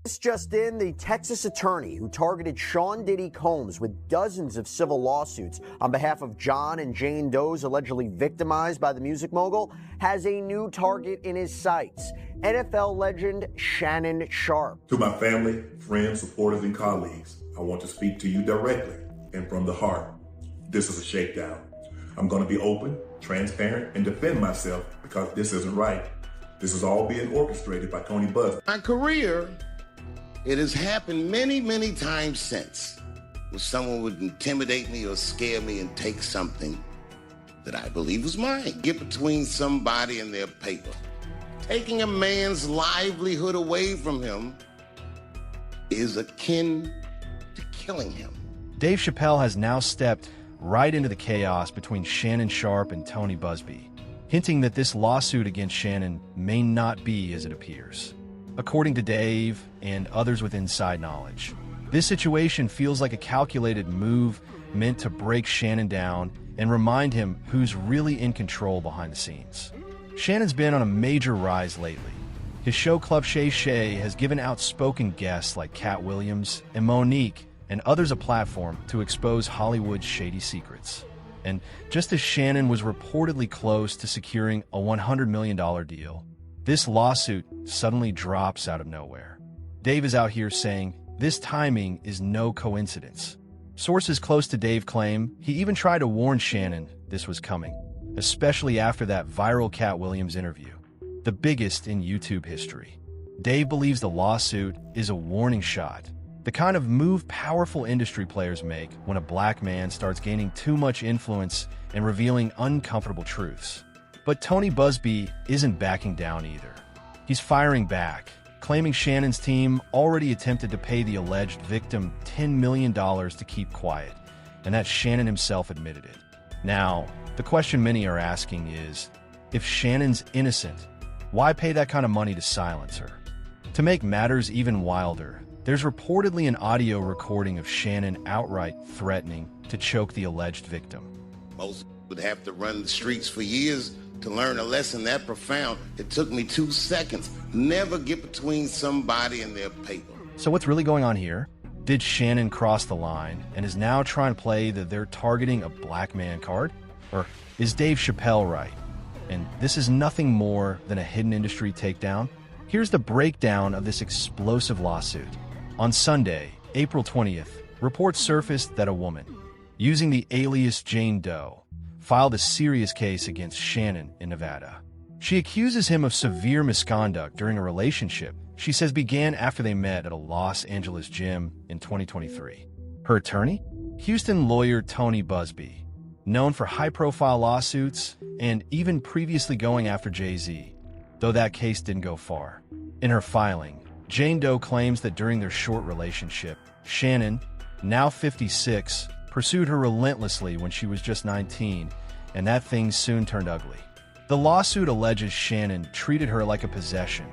This just in, the Texas attorney who targeted Sean Diddy Combs with dozens of civil lawsuits on behalf of John and Jane Does allegedly victimized by the music mogul has a new target in his sights. NFL legend Shannon Sharpe. To my family, friends, supporters, and colleagues, I want to speak to you directly and from the heart. This is a shakedown. I'm going to be open, transparent, and defend myself because this isn't right. This is all being orchestrated by Tony Busby. My career, it has happened many, many times since, where someone would intimidate me or scare me and take something that I believe was mine. Get between somebody and their paper. Taking a man's livelihood away from him is akin to killing him. Dave Chappelle has now stepped right into the chaos between Shannon Sharpe and Tony Busby, hinting that this lawsuit against Shannon may not be as it appears. According to Dave and others with inside knowledge, this situation feels like a calculated move meant to break Shannon down and remind him who's really in control behind the scenes. Shannon's been on a major rise lately. His show Club Shay Shay has given outspoken guests like Cat Williams and Monique and others a platform to expose Hollywood's shady secrets. And just as Shannon was reportedly close to securing a $100 million deal, this lawsuit suddenly drops out of nowhere. Dave is out here saying this timing is no coincidence. Sources close to Dave claim he even tried to warn Shannon this was coming, especially after that viral Cat Williams interview, the biggest in YouTube history. Dave believes the lawsuit is a warning shot, the kind of move powerful industry players make when a black man starts gaining too much influence and revealing uncomfortable truths. But Tony Busby isn't backing down either. He's firing back, claiming Shannon's team already attempted to pay the alleged victim $10 million to keep quiet, and that Shannon himself admitted it. Now, the question many are asking is, if Shannon's innocent, why pay that kind of money to silence her? To make matters even wilder, there's reportedly an audio recording of Shannon outright threatening to choke the alleged victim. Most would have to run the streets for years to learn a lesson that profound. It took me 2 seconds. Never get between somebody and their paper. So what's really going on here? Did Shannon cross the line and is now trying to play the they're targeting a black man card? Or is Dave Chappelle right? And this is nothing more than a hidden industry takedown? Here's the breakdown of this explosive lawsuit. On Sunday, April 20th, reports surfaced that a woman, using the alias Jane Doe, filed a serious case against Shannon in Nevada. She accuses him of severe misconduct during a relationship she says began after they met at a Los Angeles gym in 2023. Her attorney? Houston lawyer Tony Busby, known for high-profile lawsuits and even previously going after Jay-Z, though that case didn't go far. In her filing, Jane Doe claims that during their short relationship, Shannon, now 56, pursued her relentlessly when she was just 19, and that thing soon turned ugly. The lawsuit alleges Shannon treated her like a possession,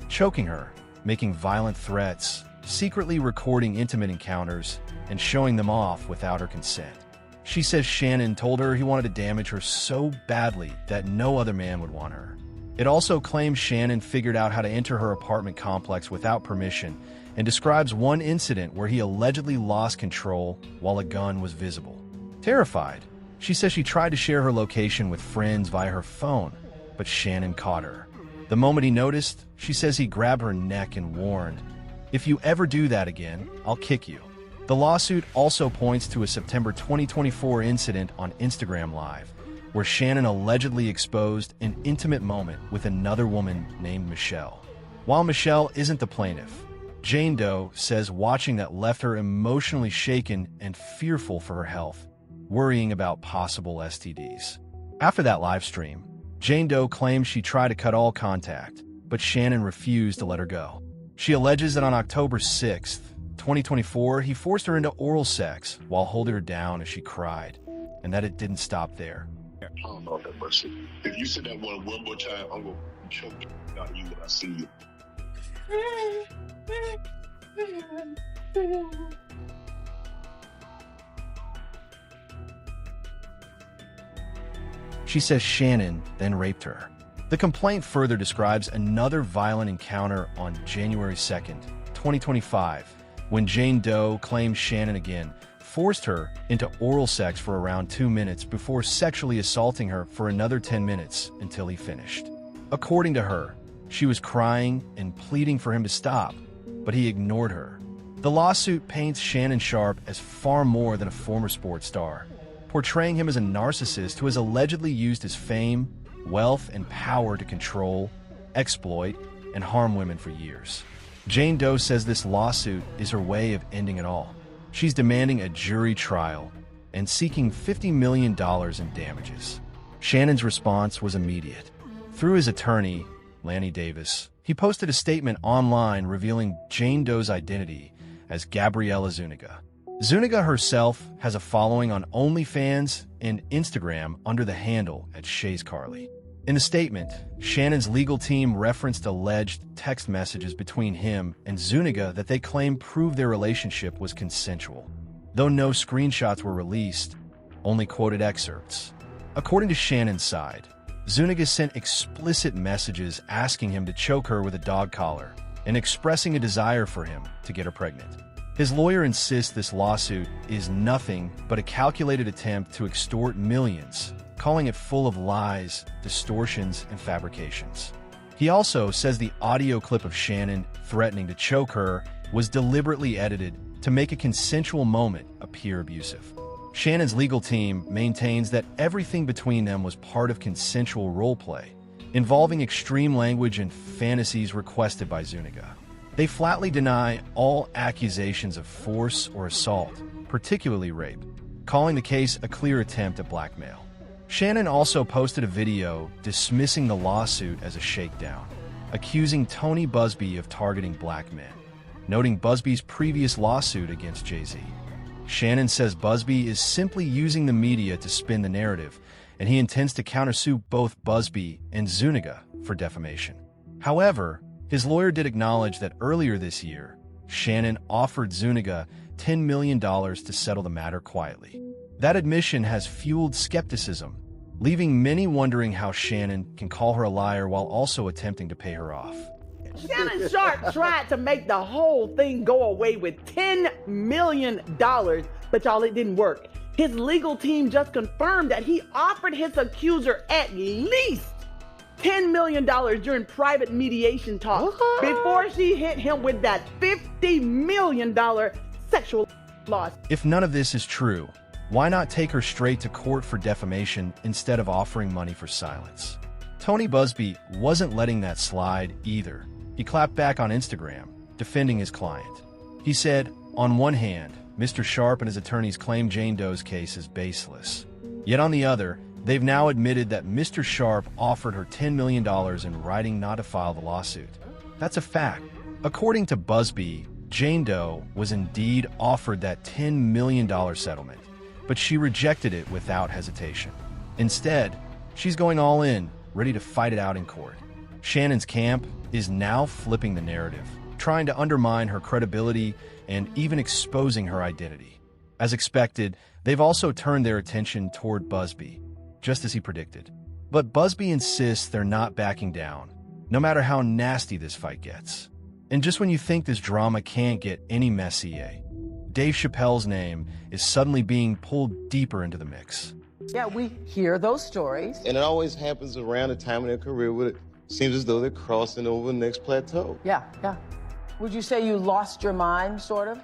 choking her, making violent threats, secretly recording intimate encounters, and showing them off without her consent. She says Shannon told her he wanted to damage her so badly that no other man would want her. It also claims Shannon figured out how to enter her apartment complex without permission and describes one incident where he allegedly lost control while a gun was visible. Terrified, she says she tried to share her location with friends via her phone, but Shannon caught her. The moment he noticed, she says he grabbed her neck and warned, "If you ever do that again, I'll kick you." The lawsuit also points to a September 2024 incident on Instagram Live, where Shannon allegedly exposed an intimate moment with another woman named Michelle. While Michelle isn't the plaintiff, Jane Doe says watching that left her emotionally shaken and fearful for her health, worrying about possible STDs. After that live stream, Jane Doe claims she tried to cut all contact, but Shannon refused to let her go. She alleges that on October 6th, 2024, he forced her into oral sex while holding her down as she cried, and that it didn't stop there. I don't know that much. If you said that one more time, I'm going to choke out you when I see you. She says Shannon then raped her. The complaint further describes another violent encounter on January 2nd, 2025, when Jane Doe claimed Shannon again forced her into oral sex for around 2 minutes before sexually assaulting her for another 10 minutes until he finished. According to her, she was crying and pleading for him to stop, but he ignored her. The lawsuit paints Shannon Sharpe as far more than a former sports star, portraying him as a narcissist who has allegedly used his fame, wealth, and power to control, exploit, and harm women for years. Jane Doe says this lawsuit is her way of ending it all. She's demanding a jury trial and seeking $50 million in damages. Shannon's response was immediate. Through his attorney, Lanny Davis, he posted a statement online revealing Jane Doe's identity as Gabriella Zuniga. Zuniga herself has a following on OnlyFans and Instagram under the handle @ShaysCarly. In the statement, Shannon's legal team referenced alleged text messages between him and Zuniga that they claim proved their relationship was consensual. Though no screenshots were released, only quoted excerpts. According to Shannon's side, Zuniga sent explicit messages asking him to choke her with a dog collar and expressing a desire for him to get her pregnant. His lawyer insists this lawsuit is nothing but a calculated attempt to extort millions, calling it full of lies, distortions, and fabrications. He also says the audio clip of Shannon threatening to choke her was deliberately edited to make a consensual moment appear abusive. Shannon's legal team maintains that everything between them was part of consensual roleplay, involving extreme language and fantasies requested by Zuniga. They flatly deny all accusations of force or assault, particularly rape, calling the case a clear attempt at blackmail. Shannon also posted a video dismissing the lawsuit as a shakedown, accusing Tony Busby of targeting black men, noting Busby's previous lawsuit against Jay-Z. Shannon says Busby is simply using the media to spin the narrative, and he intends to countersue both Busby and Zuniga for defamation. However, his lawyer did acknowledge that earlier this year, Shannon offered Zuniga $10 million to settle the matter quietly. That admission has fueled skepticism, leaving many wondering how Shannon can call her a liar while also attempting to pay her off. Shannon Sharpe tried to make the whole thing go away with $10 million, but y'all, it didn't work. His legal team just confirmed that he offered his accuser at least $10 million during private mediation talks before she hit him with that $50 million sexual loss. If none of this is true, why not take her straight to court for defamation instead of offering money for silence? Tony Busby wasn't letting that slide either. He clapped back on Instagram, defending his client. He said, on one hand, Mr. Sharpe and his attorneys claim Jane Doe's case is baseless. Yet on the other, they've now admitted that Mr. Sharpe offered her $10 million in writing not to file the lawsuit. That's a fact. According to Busby, Jane Doe was indeed offered that $10 million settlement, but she rejected it without hesitation. Instead, she's going all in, ready to fight it out in court. Shannon's camp is now flipping the narrative, trying to undermine her credibility and even exposing her identity. As expected, they've also turned their attention toward Busby, just as he predicted. But Busby insists they're not backing down, no matter how nasty this fight gets. And just when you think this drama can't get any messier, Dave Chappelle's name is suddenly being pulled deeper into the mix. Yeah, we hear those stories. And it always happens around the time in their career where it seems as though they're crossing over the next plateau. Yeah. Would you say you lost your mind, sort of?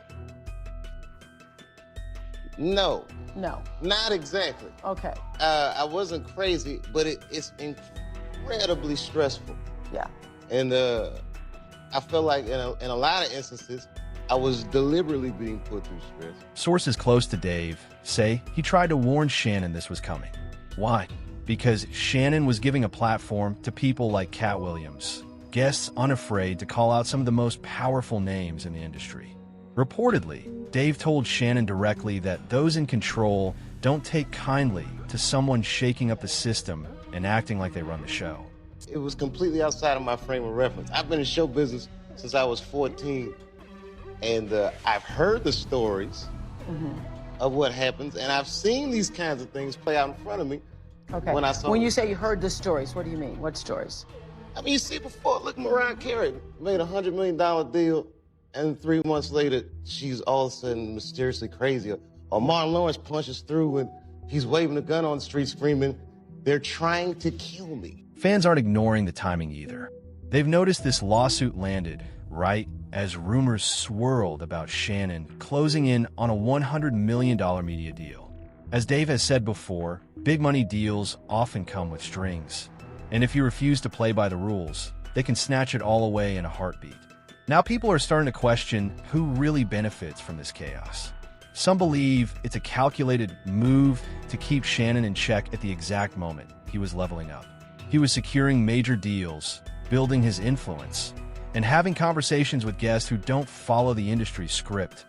No. No. Not exactly. Okay. I wasn't crazy, but it's incredibly stressful. Yeah. And I feel like in a lot of instances, I was deliberately being put through stress. Sources close to Dave say he tried to warn Shannon this was coming. Why? Because Shannon was giving a platform to people like Cat Williams, guests unafraid to call out some of the most powerful names in the industry. Reportedly, Dave told Shannon directly that those in control don't take kindly to someone shaking up the system and acting like they run the show. It was completely outside of my frame of reference. I've been in show business since I was 14, and I've heard the stories of what happens, and I've seen these kinds of things play out in front of me. Okay. When you say you heard the stories, what do you mean? What stories? I mean, you see before, look, Mariah Carey made a $100 million deal and 3 months later, she's all of a sudden mysteriously crazy. Or Martin Lawrence punches through and he's waving a gun on the street screaming, "They're trying to kill me." Fans aren't ignoring the timing either. They've noticed this lawsuit landed right as rumors swirled about Shannon closing in on a $100 million media deal. As Dave has said before, big money deals often come with strings. And if you refuse to play by the rules, they can snatch it all away in a heartbeat. Now people are starting to question who really benefits from this chaos. Some believe it's a calculated move to keep Shannon in check at the exact moment he was leveling up. He was securing major deals, building his influence, and having conversations with guests who don't follow the industry script.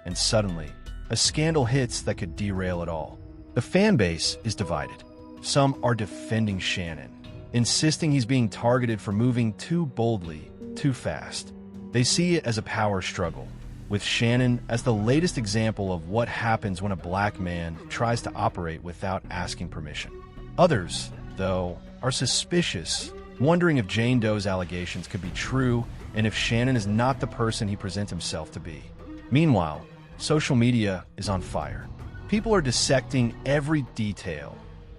And suddenly, a scandal hits that could derail it all. The fan base is divided. Some are defending Shannon, insisting he's being targeted for moving too boldly, too fast. They see it as a power struggle, with Shannon as the latest example of what happens when a black man tries to operate without asking permission. Others, though, are suspicious, wondering if Jane Doe's allegations could be true and if Shannon is not the person he presents himself to be. Meanwhile, social media is on fire. People are dissecting every detail.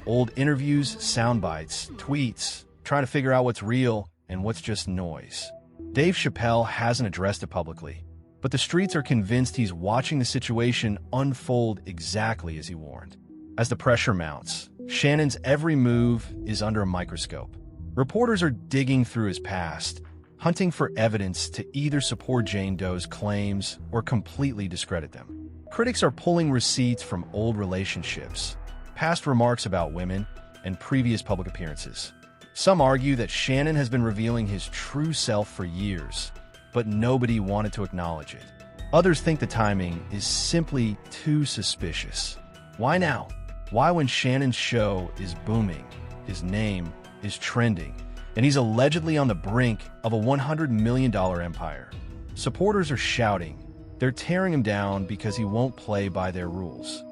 Old interviews, sound bites, tweets, trying to figure out what's real and what's just noise. Dave Chappelle hasn't addressed it publicly, but the streets are convinced he's watching the situation unfold exactly as he warned. As the pressure mounts, Shannon's every move is under a microscope. Reporters are digging through his past, hunting for evidence to either support Jane Doe's claims or completely discredit them. Critics are pulling receipts from old relationships, past remarks about women, and previous public appearances. Some argue that Shannon has been revealing his true self for years, but nobody wanted to acknowledge it. Others think the timing is simply too suspicious. Why now? Why when Shannon's show is booming, his name is trending, and he's allegedly on the brink of a $100 million empire? Supporters are shouting. They're tearing him down because he won't play by their rules.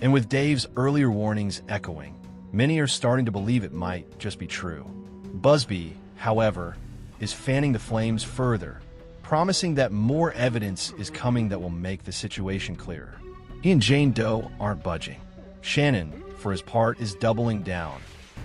And with Dave's earlier warnings echoing, many are starting to believe it might just be true. Busby, however, is fanning the flames further, promising that more evidence is coming that will make the situation clearer. He and Jane Doe aren't budging. Shannon, for his part, is doubling down,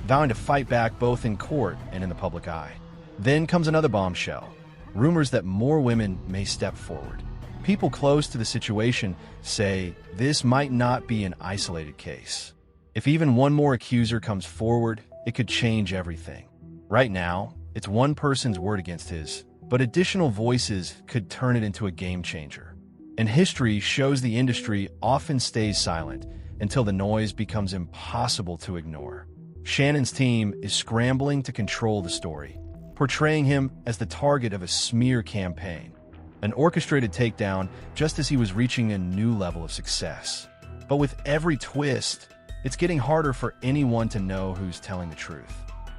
vowing to fight back both in court and in the public eye. Then comes another bombshell, rumors that more women may step forward. People close to the situation say this might not be an isolated case. If even one more accuser comes forward, it could change everything. Right now, it's one person's word against his, but additional voices could turn it into a game changer. And history shows the industry often stays silent until the noise becomes impossible to ignore. Shannon's team is scrambling to control the story, portraying him as the target of a smear campaign, an orchestrated takedown just as he was reaching a new level of success. But with every twist, it's getting harder for anyone to know who's telling the truth.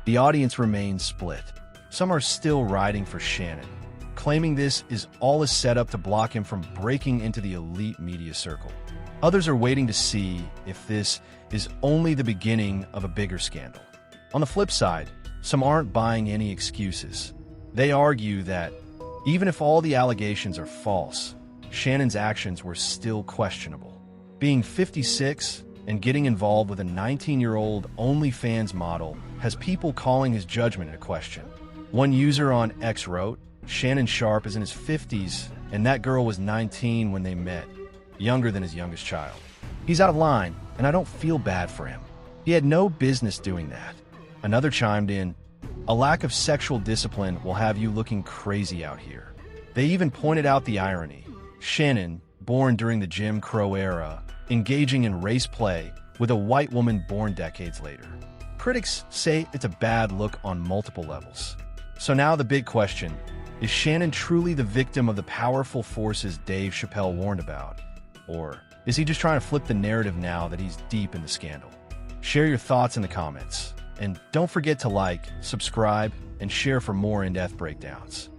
The audience remains split. Some are still riding for Shannon, claiming this is all a setup to block him from breaking into the elite media circle. Others are waiting to see if this is only the beginning of a bigger scandal. On the flip side, some aren't buying any excuses. They argue that even if all the allegations are false, Shannon's actions were still questionable. Being 56 and getting involved with a 19-year-old OnlyFans model has people calling his judgment into question. One user on X wrote, "Shannon Sharpe is in his 50s, and that girl was 19 when they met, younger than his youngest child. He's out of line, and I don't feel bad for him. He had no business doing that." Another chimed in, "A lack of sexual discipline will have you looking crazy out here." They even pointed out the irony. Shannon, born during the Jim Crow era, engaging in race play with a white woman born decades later. Critics say it's a bad look on multiple levels. So now the big question, is Shannon truly the victim of the powerful forces Dave Chappelle warned about? Or is he just trying to flip the narrative now that he's deep in the scandal? Share your thoughts in the comments. And don't forget to like, subscribe, and share for more in-depth breakdowns.